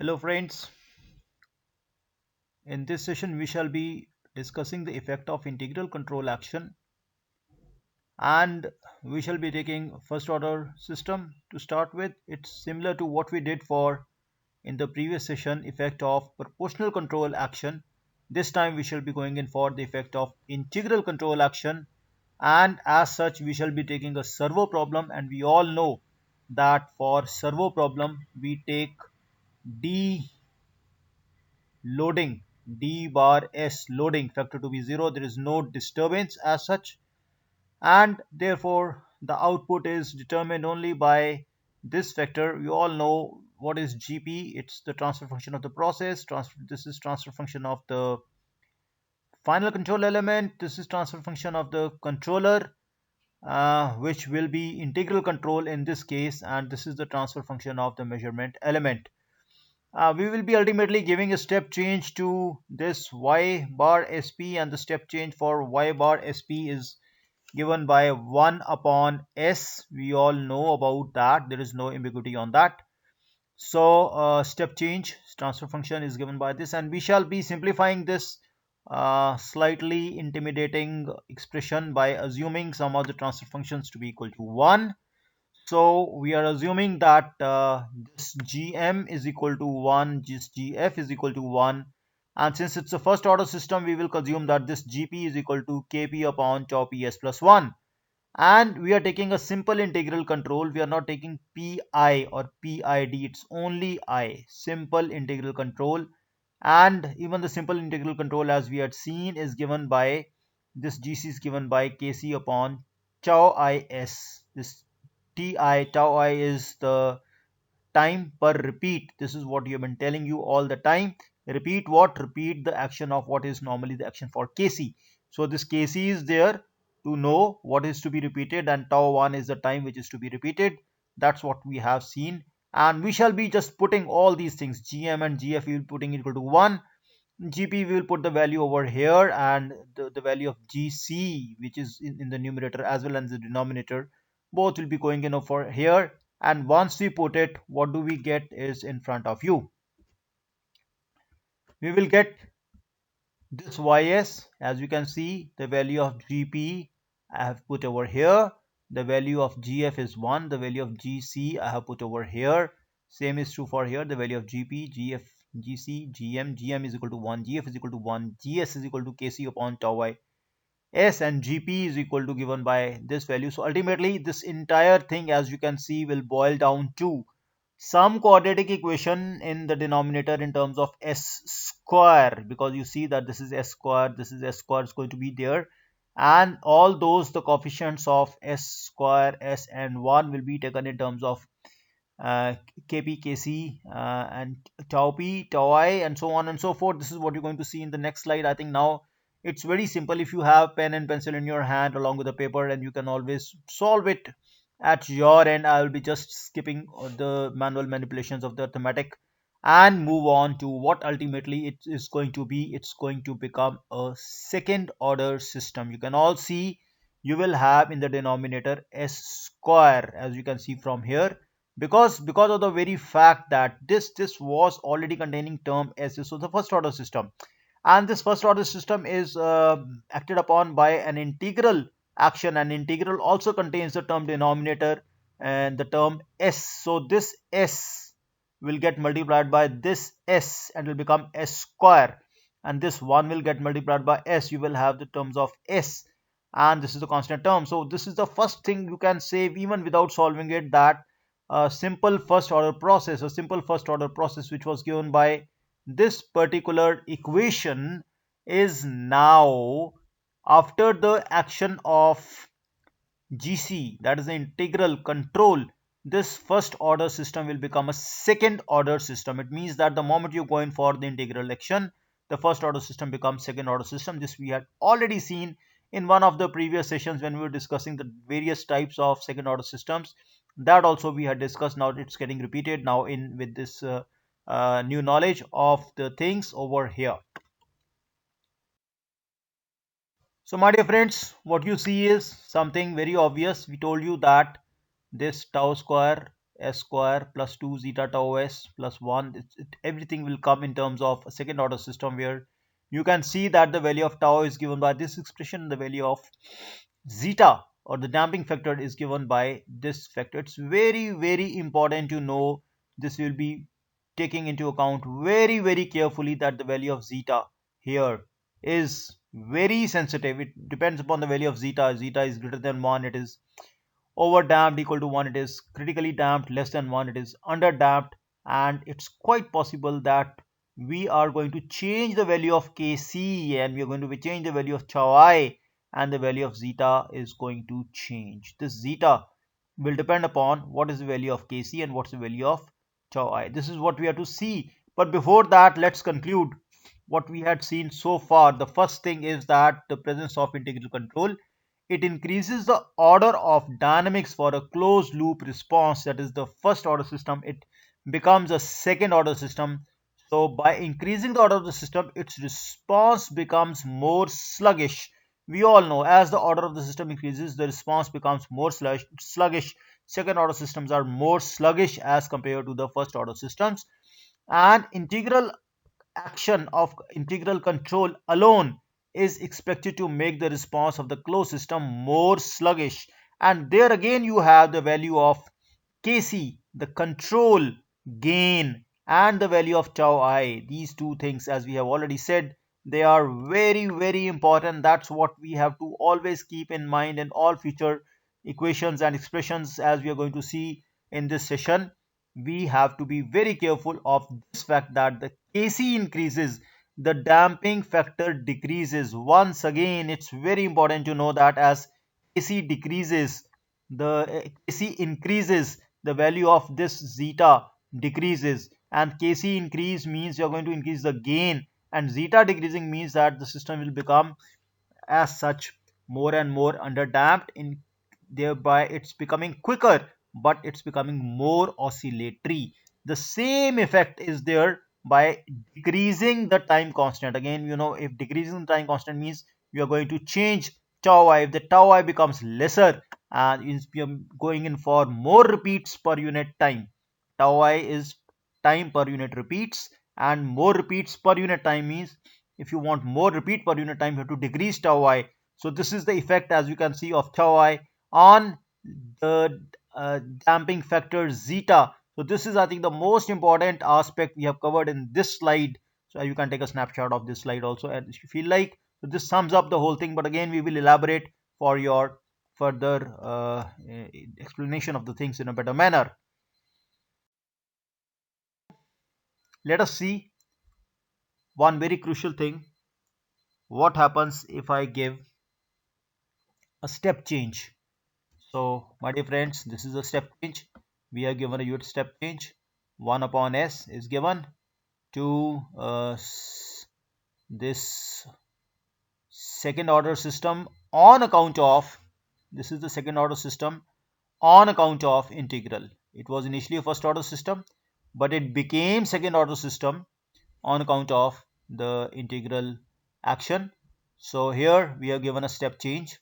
Hello friends, in this session we shall be discussing the effect of integral control action, and we shall be taking first order system to start with. It's similar to what we did for in the previous session, effect of proportional control action. This time we shall be going in for the effect of integral control action, and as such we shall be taking a servo problem, and we all know that for servo problem we take D loading, d bar s loading factor to be 0. There is no disturbance as such, and therefore the output is determined only by this factor. You all know what is gp. It's the transfer function of the process. This is transfer function of the final control element. This is transfer function of the controller, which will be integral control in this case, and this is the transfer function of the measurement element. We will be ultimately giving a step change to this y bar sp, and the step change for y bar sp is given by 1 upon s. We all know about that. There is no ambiguity on that. So step change transfer function is given by this, and we shall be simplifying this slightly intimidating expression by assuming some of the transfer functions to be equal to 1. So we are assuming that this gm is equal to 1, this gf is equal to 1, and since it's a first order system, we will assume that this gp is equal to kp upon tau ps plus 1. And we are taking a simple integral control. We are not taking pi or pid, it's only I, simple integral control. And even the simple integral control, as we had seen, is given by this gc is given by kc upon tau is. This ti tau I is the time per repeat. This is what you have been telling you all the time. Repeat what? Repeat the action of what is normally the action for kc. So this kc is there to know what is to be repeated, and tau 1 is the time which is to be repeated. That's what we have seen, and we shall be just putting all these things, gm and gf, we will putting equal to 1. gp we will put the value over here, and the value of gc, which is in the numerator as well as the denominator, both will be going in over here. And once we put it, what do we get is in front of you. We will get this ys. As you can see, the value of gp I have put over here, the value of gf is 1, the value of gc I have put over here. Same is true for here, the value of gp, gf, gc, gm is equal to 1, gf is equal to 1, gs is equal to kc upon tau y s, and gp is equal to given by this value. So ultimately this entire thing, as you can see, will boil down to some quadratic equation in the denominator in terms of s square, because you see that this is s square, this is s square, is going to be there, and all those the coefficients of s square, s, and 1 will be taken in terms of uh, kp, kc, and tau p, tau I, and so on and so forth. This is what you're going to see in the next slide. I think now it's very simple. If you have pen and pencil in your hand along with the paper, and you can always solve it at your end. I'll be just skipping the manual manipulations of the arithmetic and move on to what ultimately it is going to be. It's going to become a second order system. You can all see you will have in the denominator s square, as you can see from here, because of the very fact that this was already containing term s. So the first order system, and this first order system is acted upon by an integral action, and integral also contains the term denominator and the term s. So this s will get multiplied by this s and will become s square, and this 1 will get multiplied by s. You will have the terms of s, and this is the constant term. So this is the first thing you can say even without solving it, that a simple first order process, which was given by this particular equation, is now, after the action of gc, that is the integral control, this first order system will become a second order system. It means that the moment you go in for the integral action, the first order system becomes second order system. This we had already seen in one of the previous sessions when we were discussing the various types of second order systems. That also we had discussed. Now it's getting repeated now in with this new knowledge of the things over here. So my dear friends, what you see is something very obvious. We told you that this tau square s square plus 2 zeta tau s plus 1. Everything will come in terms of a second order system, where you can see that the value of tau is given by this expression, the value of zeta or the damping factor is given by this factor. It's very important to know this. Will be taking into account very carefully that the value of zeta here is very sensitive. It depends upon the value of zeta. Zeta is greater than 1, it is over damped, equal to 1 it is critically damped, less than 1 it is under damped. And it's quite possible that we are going to change the value of Kc, and we are going to change the value of chow I, and the value of zeta is going to change. This zeta will depend upon what is the value of Kc and what's the value of chow I. This is what we have to see. But before that, let's conclude what we had seen so far. The first thing is that the presence of integral control, it increases the order of dynamics for a closed loop response. That is the first order system, it becomes a second order system. So by increasing the order of the system, its response becomes more sluggish. We all know as the order of the system increases, the response becomes more sluggish. Second order systems are more sluggish as compared to the first order systems. And integral action of integral control alone is expected to make the response of the closed system more sluggish. And there again you have the value of Kc, the control gain, and the value of tau I. These two things, as we have already said, they are very important. That's what we have to always keep in mind in all future equations and expressions. As we are going to see in this session, we have to be very careful of this fact that the Kc increases, the damping factor decreases. Once again, it's very important to know that as Kc decreases, the Kc increases, the value of this zeta decreases. And Kc increase means you're going to increase the gain, and zeta decreasing means that the system will become as such more and more underdamped, in thereby it's becoming quicker, but it's becoming more oscillatory. The same effect is there by decreasing the time constant. Again, you know, if decreasing the time constant means you are going to change tau I. If the tau I becomes lesser, and we are going in for more repeats per unit time. Tau I is time per unit repeats, and more repeats per unit time means if you want more repeat per unit time, you have to decrease tau I. So this is the effect, as you can see, of tau I on the damping factor zeta. So this is, I think, the most important aspect we have covered in this slide. So you can take a snapshot of this slide also, and if you feel like, so this sums up the whole thing. But again, we will elaborate for your further explanation of the things in a better manner. Let us see one very crucial thing. What happens if I give a step change? So my dear friends, this is a step change. We are given a unit step change. 1 upon s is given to this second order system on account of, this is the second order system on account of integral. It was initially a first order system, but it became second order system on account of the integral action. So here we are given a step change.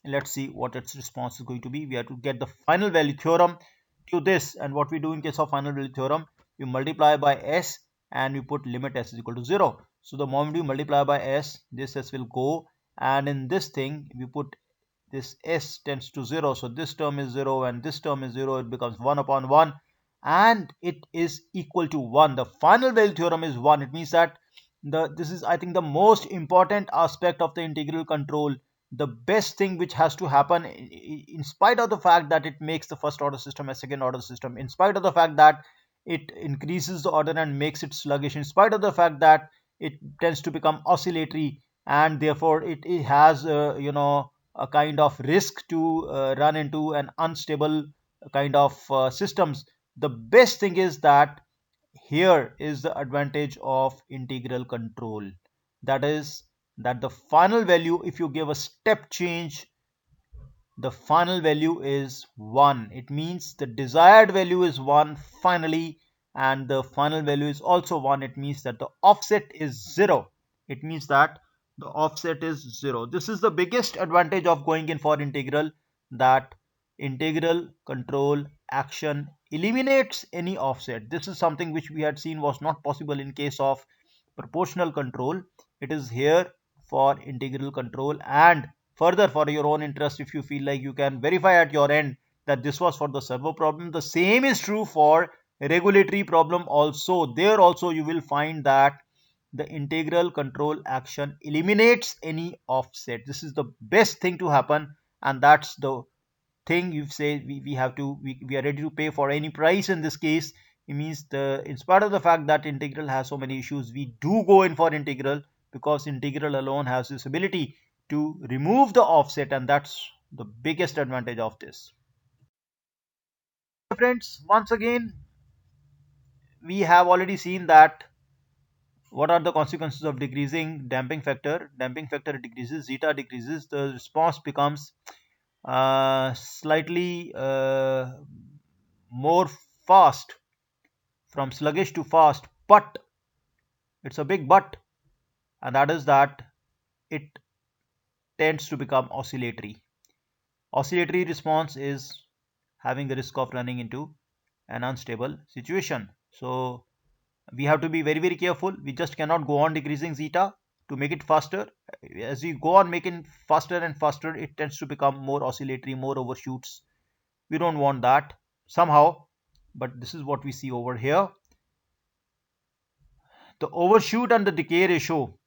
Let's see what its response is going to be. We have to get the final value theorem to this, and what we do in case of final value theorem, we multiply by s and we put limit s is equal to 0. So the moment we multiply by s, this s will go, and in this thing we put this s tends to 0. So this term is 0 and this term is 0. It becomes 1 upon 1, and it is equal to 1. The final value theorem is 1. It means that this is, I think, the most important aspect of the integral control. The best thing which has to happen, in spite of the fact that it makes the first order system a second order system, in spite of the fact that it increases the order and makes it sluggish, in spite of the fact that it tends to become oscillatory, and therefore it has a kind of risk to run into an unstable kind of systems. The best thing is that here is the advantage of integral control. That is that the final value, if you give a step change, the final value is 1. It means the desired value is 1 finally, and the final value is also 1. It means that the offset is 0. It means that the offset is 0. This is the biggest advantage of going in for integral, that integral control action eliminates any offset. This is something which we had seen was not possible in case of proportional control. It is here for integral control, and further, for your own interest, if you feel like, you can verify at your end that this was for the servo problem. The same is true for regulatory problem also. There also you will find that the integral control action eliminates any offset. This is the best thing to happen, and that's the thing you say we have to, we are ready to pay for any price in this case. It means, the in spite of the fact that integral has so many issues, we do go in for integral, because integral alone has this ability to remove the offset, and that's the biggest advantage of this. Friends, once again, we have already seen that what are the consequences of decreasing damping factor. Damping factor decreases, zeta decreases, the response becomes slightly more fast, from sluggish to fast, but it's a big but, and that is that it tends to become oscillatory. Oscillatory response is having the risk of running into an unstable situation. So we have to be very, very careful. We just cannot go on decreasing zeta to make it faster. As we go on making faster and faster, it tends to become more oscillatory, more overshoots. We don't want that somehow, but this is what we see over here. The overshoot and the decay ratio,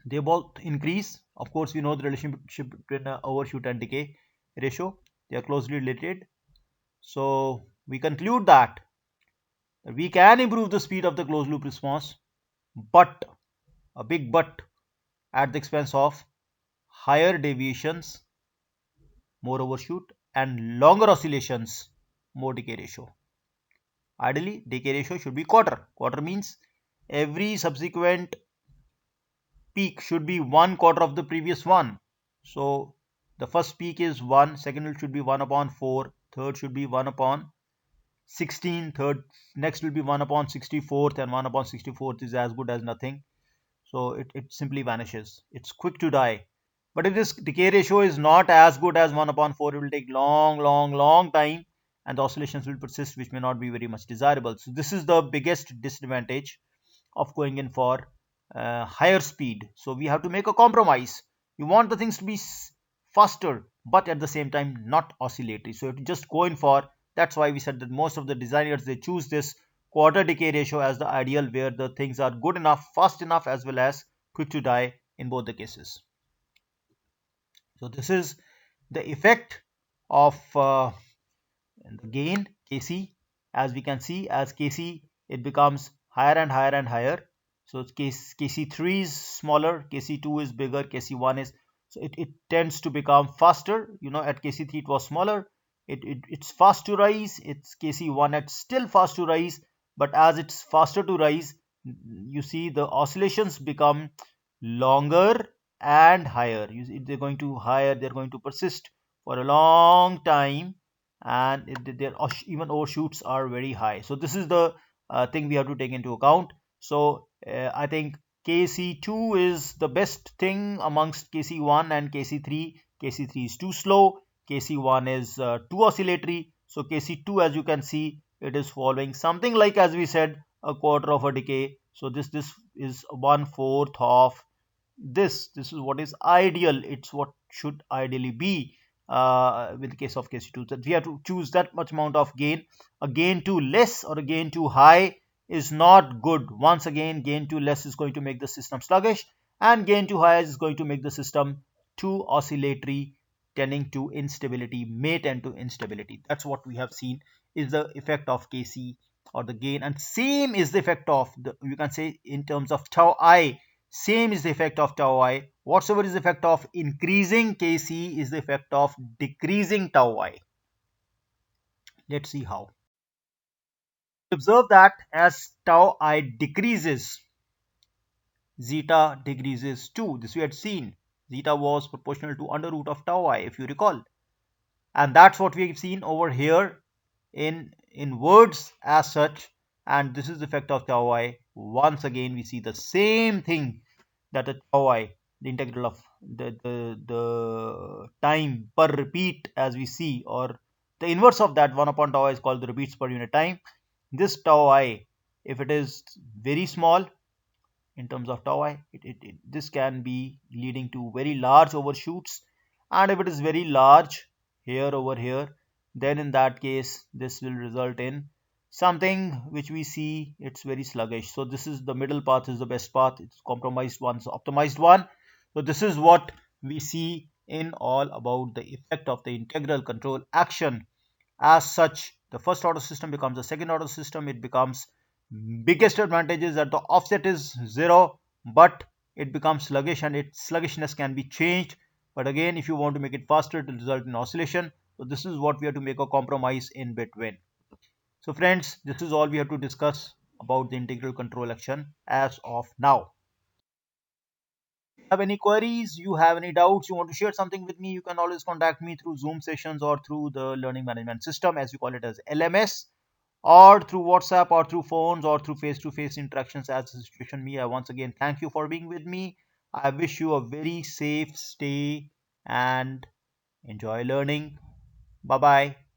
they both increase. Of course, we know the relationship between overshoot and decay ratio, they are closely related. So we conclude that we can improve the speed of the closed loop response, but, a big but, at the expense of higher deviations, more overshoot, and longer oscillations, more decay ratio. Ideally, decay ratio should be quarter. Quarter means every subsequent peak should be 1/4 of the previous one. So the first peak is 1, second should be 1 upon 4, third should be 1 upon 16, third next will be 1 upon 64th, and 1 upon 64th is as good as nothing. So it simply vanishes. It's quick to die. But if this decay ratio is not as good as 1 upon 4, it will take long time, and the oscillations will persist, which may not be very much desirable. So this is the biggest disadvantage of going in for higher speed. So we have to make a compromise. You want the things to be faster, but at the same time not oscillatory. So you have to just go in for, that's why we said that most of the designers, they choose this quarter decay ratio as the ideal, where the things are good enough, fast enough, as well as quick to die in both the cases. So this is the effect of the gain Kc. As we can see, as Kc, it becomes higher and higher and higher. So Kc3 is smaller, Kc2 is bigger, Kc1 is, so it tends to become faster. At Kc3 it was smaller, it's fast to rise. It's Kc1 it's still fast to rise, but as it's faster to rise, you see the oscillations become longer and higher. You see, they're going to persist for a long time, and their even overshoots are very high. So this is the thing we have to take into account. So I think Kc2 is the best thing amongst Kc1 and Kc3. Kc3 is too slow, Kc1 is too oscillatory. So Kc2, as you can see, it is following something like, as we said, a quarter of a decay. So this is 1/4 of this is what is ideal. It's what should ideally be with the case of Kc2, that we have to choose that much amount of gain. A gain too less or a gain too high is not good. Once again, gain too less is going to make the system sluggish, and gain too high is going to make the system too oscillatory, tending to instability, may tend to instability. That's what we have seen is the effect of Kc, or the gain, and same is the effect of the, you can say, in terms of tau I, same is the effect of tau I. Whatsoever is the effect of increasing Kc is the effect of decreasing tau I. Let's see how. Observe that as tau I decreases, zeta decreases too. This we had seen. Zeta was proportional to under root of tau I, if you recall. And that's what we've seen over here in words as such. And this is the effect of tau I. Once again, we see the same thing, that the tau I, the integral of the time per repeat, as we see, or The inverse of that 1 upon tau I is called the repeats per unit time. This tau I, if it is very small in terms of tau I, this can be leading to very large overshoots, and if it is very large here over here, then in that case this will result in something which we see it's very sluggish. So this is the middle path is the best path, it's compromised one, so optimized one. So this is what we see in all about the effect of the integral control action. As such, the first order system becomes a second order system. It becomes biggest advantage is that the offset is zero, but it becomes sluggish and its sluggishness can be changed. But again, if you want to make it faster, it will result in oscillation. So this is what we have to make a compromise in between. So friends, this is all we have to discuss about the integral control action as of now. Have any queries, you have any doubts, you want to share something with me, you can always contact me through Zoom sessions or through the learning management system, as we call it as LMS, or through WhatsApp or through phones or through face-to-face interactions as the situation may. I once again thank you for being with me. I wish you a very safe stay and enjoy learning. Bye bye.